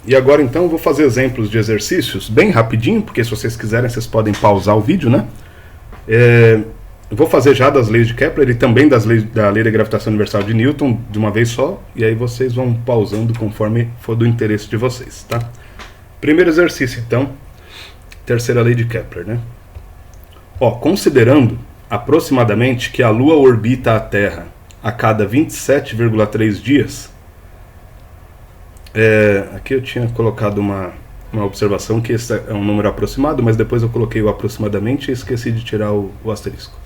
E agora então eu vou fazer exemplos de exercícios bem rapidinho, porque se vocês quiserem vocês podem pausar o vídeo, né? Eu vou fazer já das leis de Kepler e também da lei da gravitação universal de Newton de uma vez só, e aí vocês vão pausando conforme for do interesse de vocês, tá? Primeiro exercício então, terceira lei de Kepler, né? Considerando aproximadamente que a Lua orbita a Terra a cada 27,3 dias, aqui eu tinha colocado uma observação que esse é um número aproximado, mas depois eu coloquei o aproximadamente e esqueci de tirar o asterisco.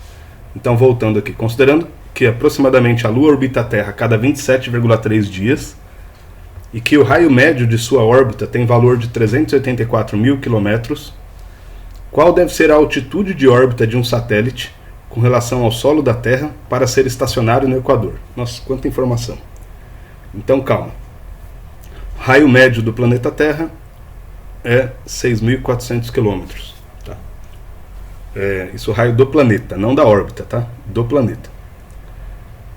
Então, voltando aqui, considerando que aproximadamente a Lua orbita a Terra a cada 27,3 dias e que o raio médio de sua órbita tem valor de 384 mil quilômetros, qual deve ser a altitude de órbita de um satélite com relação ao solo da Terra para ser estacionário no Equador? Nossa, quanta informação. Então, calma. Raio médio do planeta Terra é 6.400 quilômetros. Tá? Isso é o raio do planeta, não da órbita, tá? Do planeta.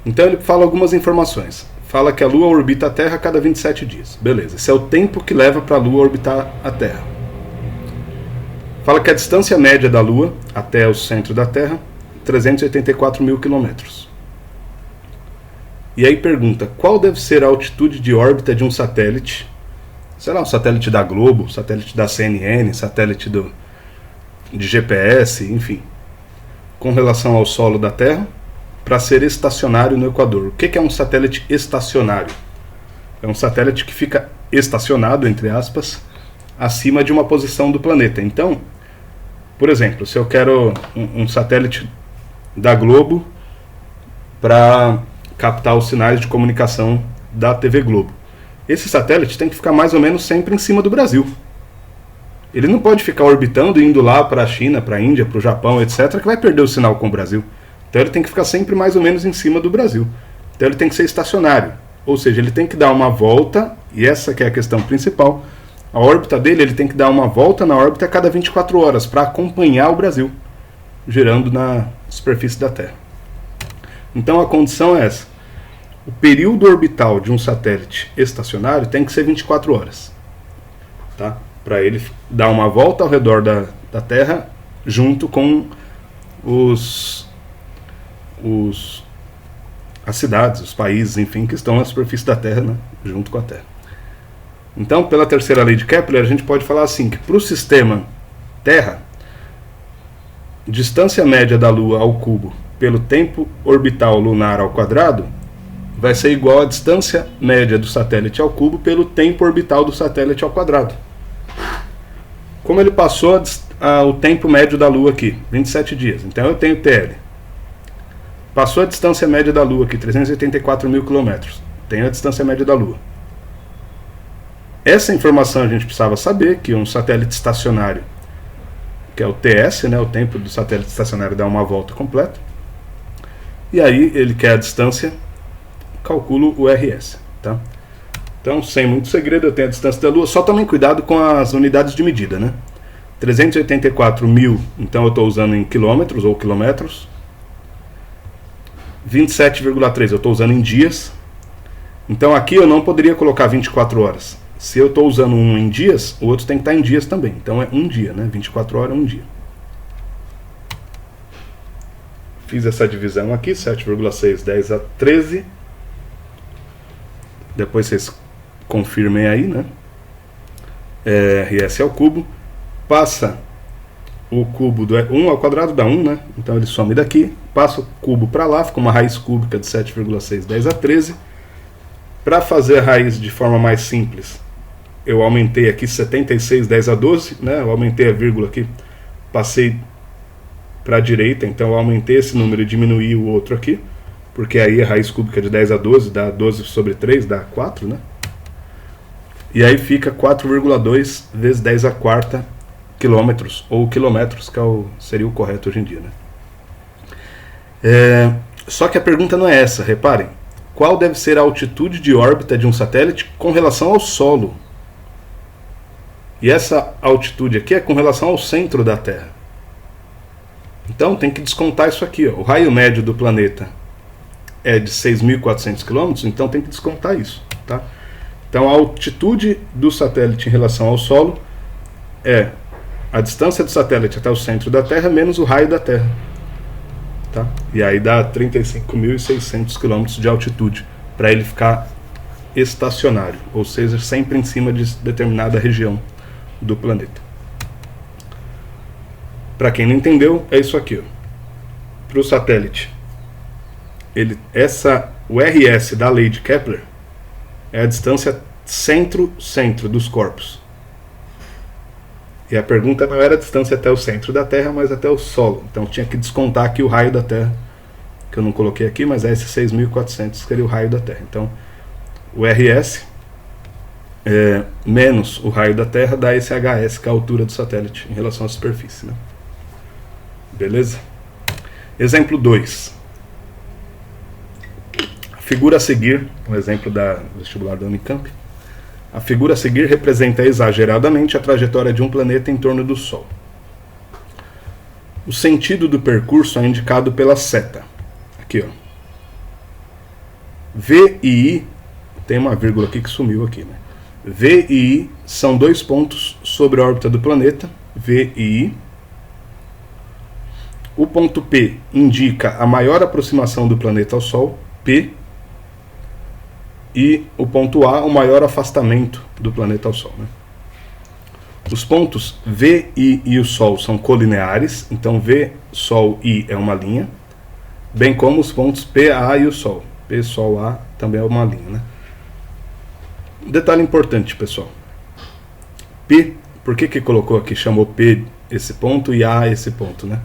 Então ele fala algumas informações. Fala que a Lua orbita a Terra a cada 27 dias. Beleza, esse é o tempo que leva para a Lua orbitar a Terra. Fala que a distância média da Lua até o centro da Terra, 384 mil quilômetros. E aí pergunta, qual deve ser a altitude de órbita de um satélite, sei lá, um satélite da Globo, satélite da CNN, satélite de GPS, enfim, com relação ao solo da Terra, para ser estacionário no Equador. O que é um satélite estacionário? É um satélite que fica estacionado, entre aspas, acima de uma posição do planeta. Então, por exemplo, se eu quero um satélite da Globo para captar os sinais de comunicação da TV Globo, esse satélite tem que ficar mais ou menos sempre em cima do Brasil. Ele não pode ficar orbitando e indo lá para a China, para a Índia, para o Japão, etc., que vai perder o sinal com o Brasil. Então ele tem que ficar sempre mais ou menos em cima do Brasil. Então ele tem que ser estacionário. Ou seja, ele tem que dar uma volta, e essa que é a questão principal, a órbita dele, ele tem que dar uma volta na órbita a cada 24 horas para acompanhar o Brasil, girando na superfície da Terra. Então a condição é essa. O período orbital de um satélite estacionário tem que ser 24 horas. Tá? Para ele dar uma volta ao redor da Terra junto com as cidades, os países, enfim, que estão na superfície da Terra, né, junto com a Terra. Então, pela terceira lei de Kepler, a gente pode falar assim, que para o sistema Terra, distância média da Lua ao cubo pelo tempo orbital lunar ao quadrado vai ser igual à distância média do satélite ao cubo pelo tempo orbital do satélite ao quadrado. Como ele passou o tempo médio da Lua aqui, 27 dias, então eu tenho TL. Passou a distância média da Lua aqui, 384 mil quilômetros, tenho a distância média da Lua. Essa informação a gente precisava saber, que um satélite estacionário, que é o TS, né, o tempo do satélite estacionário dar uma volta completa, e aí ele quer a distância, calculo o RS. Tá? Então, sem muito segredo, eu tenho a distância da Lua, só tomem cuidado com as unidades de medida, né? 384 mil, então eu estou usando em quilômetros ou quilômetros. 27,3 eu estou usando em dias. Então aqui eu não poderia colocar 24 horas. Se eu estou usando um em dias, o outro tem que estar em dias também. Então é um dia, né? 24 horas é um dia. Fiz essa divisão aqui, 7,6, 10 a 13. Depois vocês confirmem aí, né? RS ao cubo. Passa o cubo do 1 ao quadrado dá 1, né? Então ele some daqui. Passa o cubo para lá, fica uma raiz cúbica de 7,6, 10 a 13. Para fazer a raiz de forma mais simples, eu aumentei aqui 76, 10 a 12, né? Eu aumentei a vírgula aqui, passei para a direita, então eu aumentei esse número e diminuí o outro aqui, porque aí a raiz cúbica de 10 a 12 dá 12 sobre 3, dá 4, né? E aí fica 4,2 vezes 10 a quarta quilômetros, ou quilômetros, que seria o correto hoje em dia, né? Só que a pergunta não é essa, reparem. Qual deve ser a altitude de órbita de um satélite com relação ao solo? E essa altitude aqui é com relação ao centro da Terra. Então tem que descontar isso aqui, ó. O raio médio do planeta é de 6.400 km, então tem que descontar isso, tá? Então a altitude do satélite em relação ao solo é a distância do satélite até o centro da Terra menos o raio da Terra. Tá? E aí dá 35.600 km de altitude para ele ficar estacionário, ou seja, sempre em cima de determinada região do planeta. Para quem não entendeu, é isso aqui. Para o satélite, o RS da lei de Kepler é a distância centro-centro dos corpos. E a pergunta não era a distância até o centro da Terra, mas até o solo. Então tinha que descontar aqui o raio da Terra, que eu não coloquei aqui, mas é esse 6.400 que seria o raio da Terra. Então o RS menos o raio da Terra dá esse HS, que é a altura do satélite em relação à superfície, né? Beleza? Exemplo 2. A figura a seguir, um exemplo do vestibular da Unicamp. A figura a seguir representa exageradamente a trajetória de um planeta em torno do Sol. O sentido do percurso é indicado pela seta. Aqui, ó. V e I, tem uma vírgula aqui que sumiu aqui, né? V e I são dois pontos sobre a órbita do planeta, V e I. O ponto P indica a maior aproximação do planeta ao Sol, P. E o ponto A, o maior afastamento do planeta ao Sol, né? Os pontos V, I e o Sol são colineares, então V, Sol, I é uma linha, bem como os pontos P, A e o Sol. P, Sol, A também é uma linha, né? Detalhe importante, pessoal. P, por que colocou aqui, chamou P esse ponto e A esse ponto, né?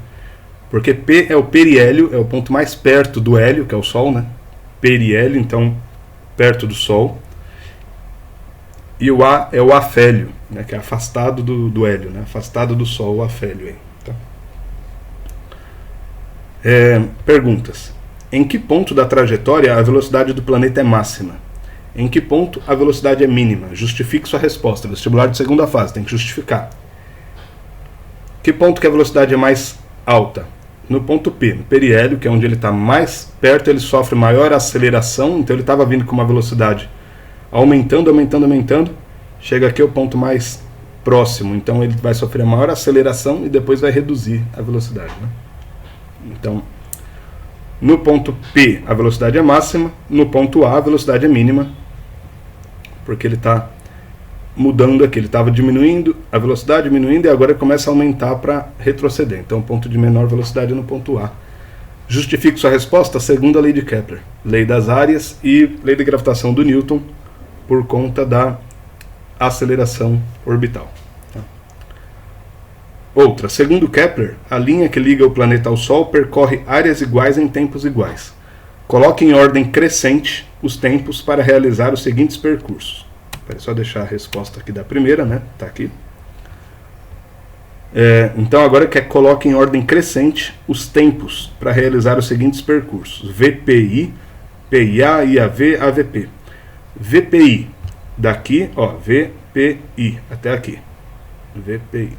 Porque P é o periélio, é o ponto mais perto do hélio, que é o Sol, né? Periélio, então perto do Sol. E o A é o afélio, né? Que é afastado do hélio, né? Afastado do Sol, o afélio aí. Tá? Perguntas. Em que ponto da trajetória a velocidade do planeta é máxima? Em que ponto a velocidade é mínima? Justifique sua resposta. Vestibular de segunda fase, tem que justificar. Que ponto que a velocidade é mais alta? No ponto P, no periélio, que é onde ele está mais perto, ele sofre maior aceleração, então ele estava vindo com uma velocidade aumentando, chega aqui ao ponto mais próximo, então ele vai sofrer maior aceleração e depois vai reduzir a velocidade, né? Então, no ponto P a velocidade é máxima, no ponto A a velocidade é mínima, porque ele está mudando aqui, ele estava diminuindo a velocidade, diminuindo, e agora ele começa a aumentar para retroceder. Então, ponto de menor velocidade no ponto A. Justifique sua resposta segundo a lei de Kepler, lei das áreas e lei de gravitação do Newton, por conta da aceleração orbital. Outra, segundo Kepler, a linha que liga o planeta ao Sol percorre áreas iguais em tempos iguais. Coloque em ordem crescente os tempos para realizar os seguintes percursos. Peraí, só deixar a resposta aqui da primeira, né? Tá aqui. Então agora que coloque em ordem crescente os tempos para realizar os seguintes percursos. VPI, PIA, IAV, AVP. VPI, daqui, ó, VPI, até aqui. VPI.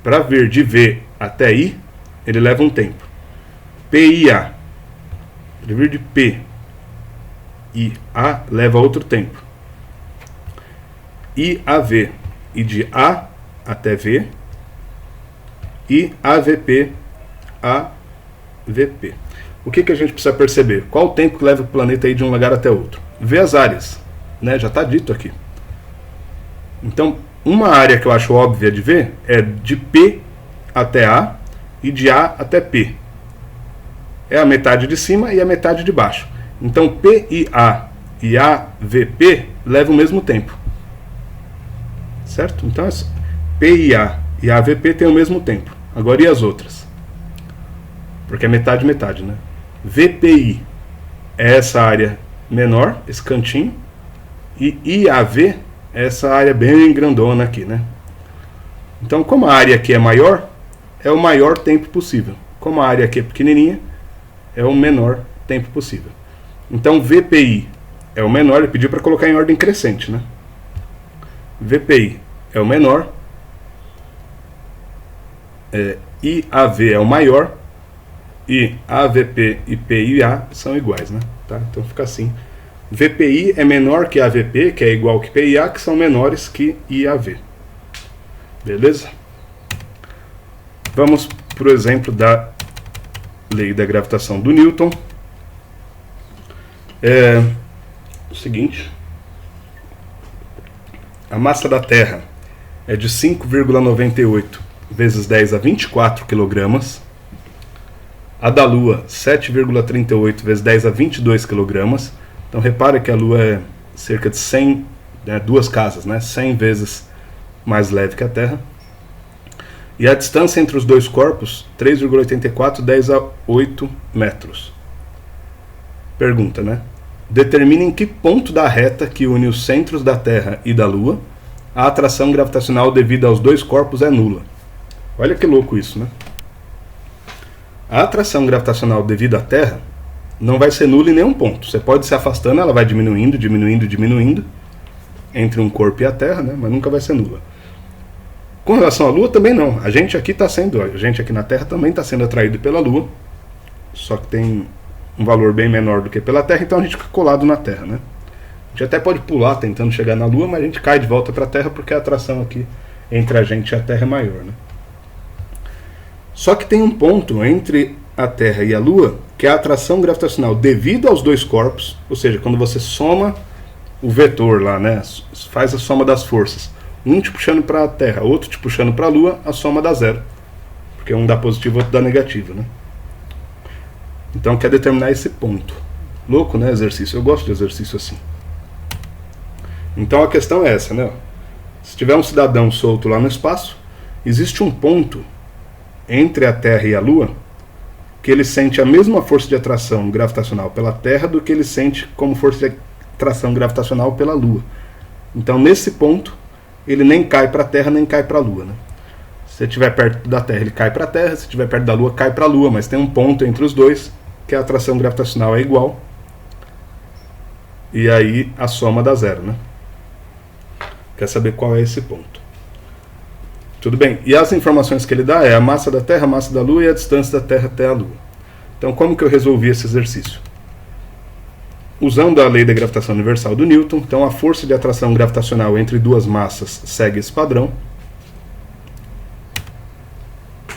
Para vir de V até I, ele leva um tempo. PIA, ele vir de P e A, leva outro tempo. IAV, e de A até V, e AVP, AVP. O que a gente precisa perceber? Qual o tempo que leva o planeta aí de um lugar até outro? Vê as áreas, né? Já está dito aqui. Então, uma área que eu acho óbvia de ver é de P até A e de A até P. É a metade de cima e a metade de baixo. Então, PIA e AVP levam o mesmo tempo. Certo? Então, PIA e AVP têm o mesmo tempo. Agora, e as outras? Porque é metade, metade, né? VPI é essa área menor, esse cantinho. E IAV é essa área bem grandona aqui, né? Então, como a área aqui é maior, é o maior tempo possível. Como a área aqui é pequenininha, é o menor tempo possível. Então, VPI é o menor, ele pediu para colocar em ordem crescente, né? VPI é o menor, IAV é o maior, e AVP e PIA são iguais, né? Tá? Então fica assim VPI é menor que AVP, que é igual que PIA, que são menores que IAV. Beleza? Vamos para o exemplo da lei da gravitação do Newton. É o seguinte: a massa da Terra é de 5,98 vezes 10 a 24 kg. A da Lua, 7,38 vezes 10 a 22 kg. Então repara que a Lua é cerca de 100, duas casas, 100 vezes mais leve que a Terra. E a distância entre os dois corpos, 3,84, 10 a 8 metros. Pergunta, Determine em que ponto da reta que une os centros da Terra e da Lua a atração gravitacional devida aos dois corpos é nula. Olha que louco isso, A atração gravitacional devida à Terra não vai ser nula em nenhum ponto. Você pode se afastando, ela vai diminuindo, diminuindo, diminuindo entre um corpo e a Terra, mas nunca vai ser nula. Com relação à Lua também não. A gente aqui na Terra também está sendo atraído pela Lua, só que tem um valor bem menor do que pela Terra, então a gente fica colado na Terra, A gente até pode pular tentando chegar na Lua, mas a gente cai de volta para a Terra porque a atração aqui entre a gente e a Terra é maior, Só que tem um ponto entre a Terra e a Lua que é a atração gravitacional devido aos dois corpos, ou seja, quando você soma o vetor lá, faz a soma das forças, um te puxando para a Terra, outro te puxando para a Lua, a soma dá zero, porque um dá positivo, outro dá negativo, Então quer determinar esse ponto. Louco, exercício? Eu gosto de exercício assim. Então a questão é essa, Se tiver um cidadão solto lá no espaço, existe um ponto entre a Terra e a Lua que ele sente a mesma força de atração gravitacional pela Terra do que ele sente como força de atração gravitacional pela Lua. Então nesse ponto ele nem cai para a Terra nem cai para a Lua, Se você estiver perto da Terra ele cai para a Terra, se estiver perto da Lua cai para a Lua, mas tem um ponto entre os dois que a atração gravitacional é igual, e aí a soma dá zero, Quer saber qual é esse ponto? Tudo bem. E as informações que ele dá é a massa da Terra, a massa da Lua e a distância da Terra até a Lua. Então como que eu resolvi esse exercício? Usando a lei da gravitação universal do Newton, então a força de atração gravitacional entre duas massas segue esse padrão.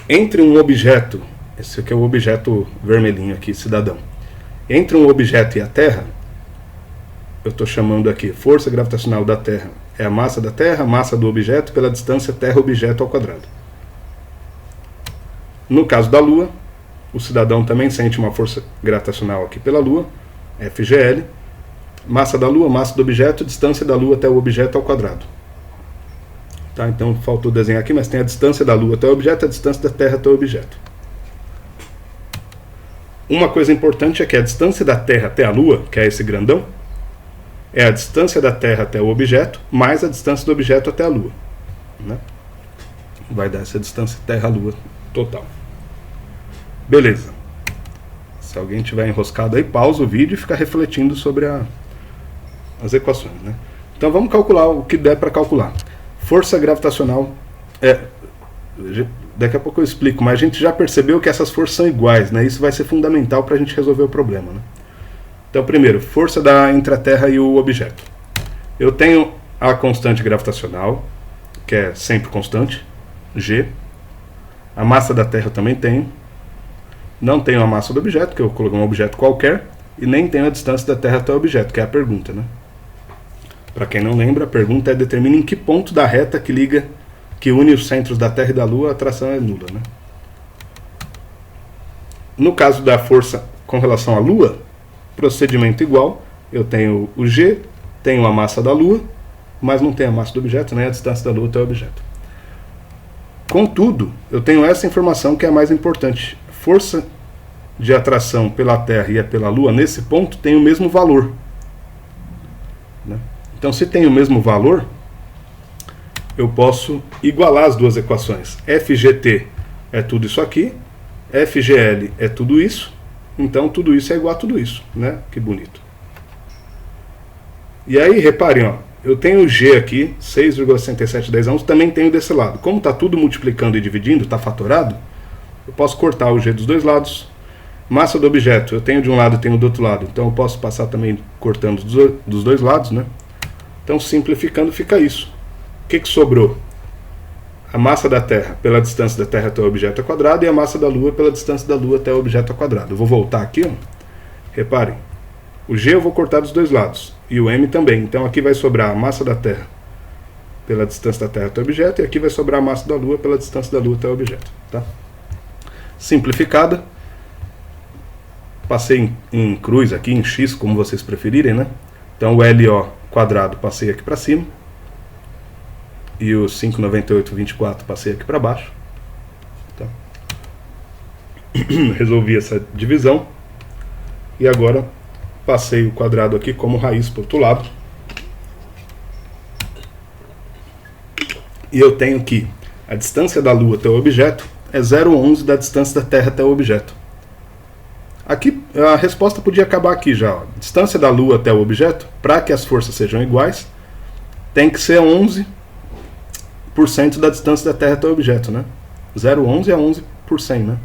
Entre um objeto, esse aqui é o objeto vermelhinho aqui, cidadão. Entre um objeto e a Terra, eu estou chamando aqui força gravitacional da Terra é a massa da Terra, a massa do objeto pela distância Terra-objeto ao quadrado. No caso da Lua, o cidadão também sente uma força gravitacional aqui pela Lua, FGL, massa da Lua, massa do objeto, distância da Lua até o objeto ao quadrado. Então faltou desenhar aqui, mas tem a distância da Lua até o objeto e a distância da Terra até o objeto. Uma coisa importante é que a distância da Terra até a Lua, que é esse grandão, é a distância da Terra até o objeto mais a distância do objeto até a Lua. Vai dar essa distância Terra-Lua total. Beleza. Se alguém tiver enroscado aí, pausa o vídeo e fica refletindo sobre as equações. Então vamos calcular o que der para calcular. Força gravitacional daqui a pouco eu explico, mas a gente já percebeu que essas forças são iguais, Isso vai ser fundamental para a gente resolver o problema, Então, primeiro, força entre a Terra e o objeto. Eu tenho a constante gravitacional, que é sempre constante, G. A massa da Terra eu também tenho. Não tenho a massa do objeto, que eu coloquei um objeto qualquer, e nem tenho a distância da Terra até o objeto, que é a pergunta, Para quem não lembra, a pergunta é: determine em que ponto da reta que une os centros da Terra e da Lua a atração é nula, No caso da força com relação à Lua, procedimento igual, eu tenho o G, tenho a massa da Lua, mas não tenho a massa do objeto, nem a distância da Lua até o objeto. Contudo, eu tenho essa informação que é a mais importante. Força de atração pela Terra e pela Lua, nesse ponto, tem o mesmo valor. Então, se tem o mesmo valor, eu posso igualar as duas equações. FGT é tudo isso aqui, FGL é tudo isso, então tudo isso é igual a tudo isso, Que bonito. E aí, reparem, eu tenho o G aqui, 6,6710 ohms, também tenho desse lado. Como está tudo multiplicando e dividindo, está fatorado, eu posso cortar o G dos dois lados. Massa do objeto, eu tenho de um lado e tenho do outro lado, então eu posso passar também cortando dos dois lados, né? Então, simplificando, fica isso. O que sobrou? A massa da Terra pela distância da Terra até o objeto ao quadrado e a massa da Lua pela distância da Lua até o objeto ao quadrado. Eu vou voltar aqui, ó. Reparem, o G eu vou cortar dos dois lados e o M também. Então aqui vai sobrar a massa da Terra pela distância da Terra até o objeto e aqui vai sobrar a massa da Lua pela distância da Lua até o objeto. Tá? Simplificada. Passei em cruz aqui, em X, como vocês preferirem, né? Então o LO quadrado passei aqui para cima e o 598,24 passei aqui para baixo. Tá? Resolvi essa divisão e agora passei o quadrado aqui como raiz para o outro lado. E eu tenho que a distância da Lua até o objeto é 0,11 da distância da Terra até o objeto. Aqui a resposta podia acabar aqui já. Ó. Distância da Lua até o objeto, para que as forças sejam iguais, tem que ser 11% da distância da Terra até o objeto, né? 0,11 é 11 por 100, né?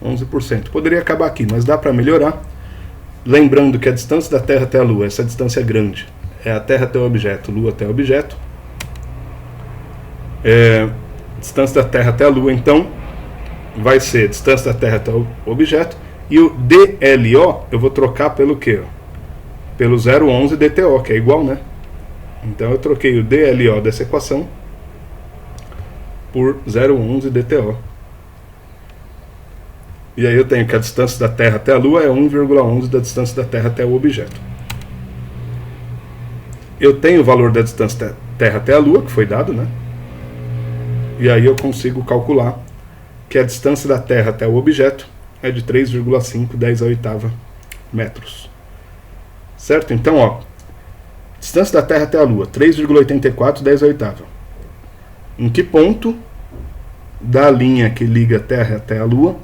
11%. Poderia acabar aqui, mas dá para melhorar. Lembrando que a distância da Terra até a Lua, essa distância é grande, é a Terra até o objeto, Lua até o objeto. Distância da Terra até a Lua, então, vai ser distância da Terra até o objeto. E o DLO eu vou trocar pelo quê? Pelo 0,11 DTO, que é igual, né? Então eu troquei o DLO dessa equação por 0,11 DTO. E aí eu tenho que a distância da Terra até a Lua é 1,11 da distância da Terra até o objeto. Eu tenho o valor da distância da Terra até a Lua, que foi dado, né? E aí eu consigo calcular que a distância da Terra até o objeto é de 3,5 10⁸ metros. Certo? Então, ó, distância da Terra até a Lua, 3,84 10⁸. Em que ponto da linha que liga a Terra até a Lua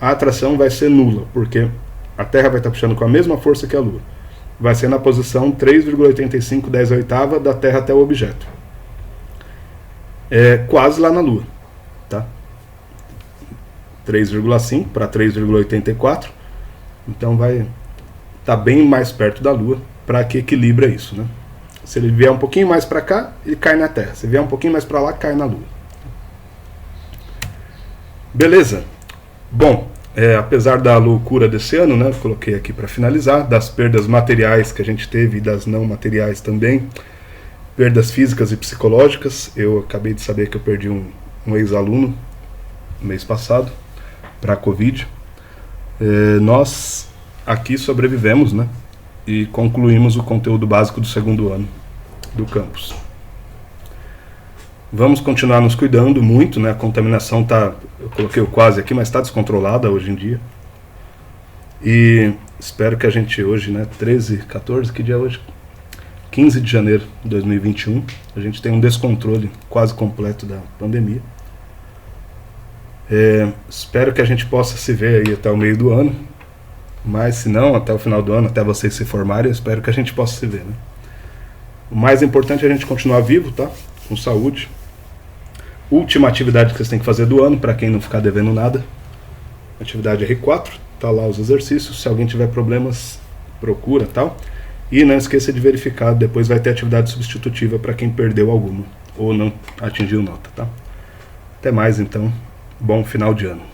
a atração vai ser nula? Porque a Terra vai estar puxando com a mesma força que a Lua. Vai ser na posição 3,85 10⁸ da Terra até o objeto. É quase lá na Lua. Tá? 3,5 para 3,84. Então vai estar bem mais perto da Lua para que equilibra isso, né? Se ele vier um pouquinho mais para cá, ele cai na Terra. Se vier um pouquinho mais para lá, cai na Lua. Beleza? Bom, apesar da loucura desse ano, né, coloquei aqui para finalizar, das perdas materiais que a gente teve e das não materiais também, perdas físicas e psicológicas. Eu acabei de saber que eu perdi um ex-aluno no mês passado para a Covid. Nós aqui sobrevivemos, né, e concluímos o conteúdo básico do segundo ano do campus. Vamos continuar nos cuidando muito, né? A contaminação tá, eu coloquei o quase aqui, mas está descontrolada hoje em dia. E espero que a gente hoje, né, 13, 14, que dia é hoje? 15 de janeiro de 2021, a gente tenha um descontrole quase completo da pandemia. Espero que a gente possa se ver aí até o meio do ano, mas se não, até o final do ano, até vocês se formarem, eu espero que a gente possa se ver, né? O mais importante é a gente continuar vivo, tá? Com saúde. Última atividade que vocês têm que fazer do ano, para quem não ficar devendo nada. Atividade R4, tá lá os exercícios. Se alguém tiver problemas, procura, tal. E não esqueça de verificar, depois vai ter atividade substitutiva para quem perdeu alguma ou não atingiu nota, tá? Até mais então, bom final de ano.